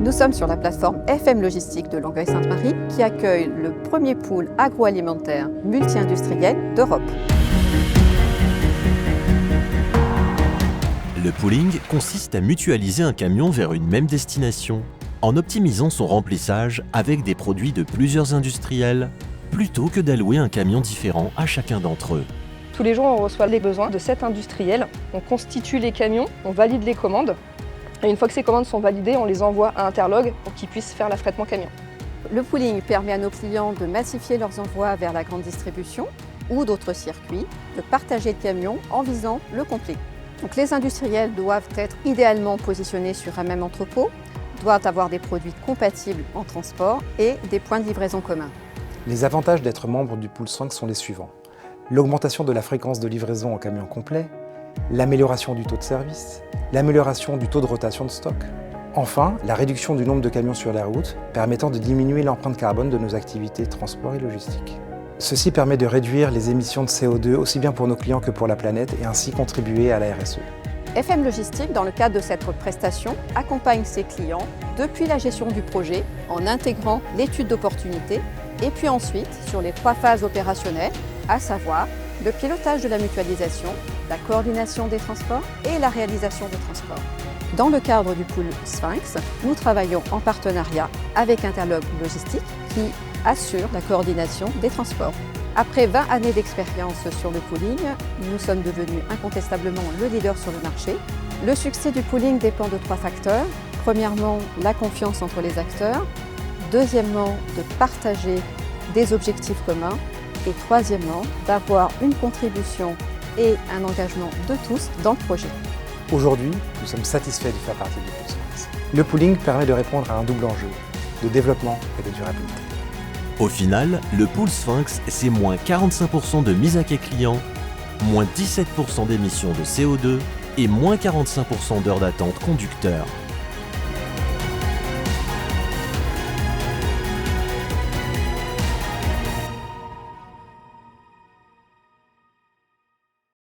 Nous sommes sur la plateforme FM Logistique de Longueuil-Sainte-Marie qui accueille le premier pool agroalimentaire multi-industriel d'Europe. Le pooling consiste à mutualiser un camion vers une même destination, en optimisant son remplissage avec des produits de plusieurs industriels, plutôt que d'allouer un camion différent à chacun d'entre eux. Tous les jours, on reçoit les besoins de 7 industriels. On constitue les camions, on valide les commandes. Et une fois que ces commandes sont validées, on les envoie à Interlog pour qu'ils puissent faire l'affrètement camion. Le pooling permet à nos clients de massifier leurs envois vers la grande distribution ou d'autres circuits, de partager le camion en visant le complet. Donc les industriels doivent être idéalement positionnés sur un même entrepôt, doivent avoir des produits compatibles en transport et des points de livraison communs. Les avantages d'être membre du Pool Sphinx sont les suivants. L'augmentation de la fréquence de livraison en camion complet, l'amélioration du taux de service, l'amélioration du taux de rotation de stock. Enfin, la réduction du nombre de camions sur la route, permettant de diminuer l'empreinte carbone de nos activités de transport et logistique. Ceci permet de réduire les émissions de CO2 aussi bien pour nos clients que pour la planète et ainsi contribuer à la RSE. FM Logistique, dans le cadre de cette prestation, accompagne ses clients depuis la gestion du projet en intégrant l'étude d'opportunité et puis ensuite sur les 3 phases opérationnelles, à savoir le pilotage de la mutualisation, la coordination des transports et la réalisation des transports. Dans le cadre du Pool Sphinx, nous travaillons en partenariat avec Interlog Logistique qui assure la coordination des transports. Après 20 années d'expérience sur le pooling, nous sommes devenus incontestablement le leader sur le marché. Le succès du pooling dépend de 3 facteurs. Premièrement, la confiance entre les acteurs. Deuxièmement, de partager des objectifs communs. Et troisièmement, d'avoir une contribution et un engagement de tous dans le projet. Aujourd'hui, nous sommes satisfaits de faire partie du Pool Sphinx. Le pooling permet de répondre à un double enjeu, de développement et de durabilité. Au final, le Pool Sphinx, c'est moins 45% de mise à quai client, moins 17% d'émissions de CO2 et moins 45% d'heures d'attente conducteur.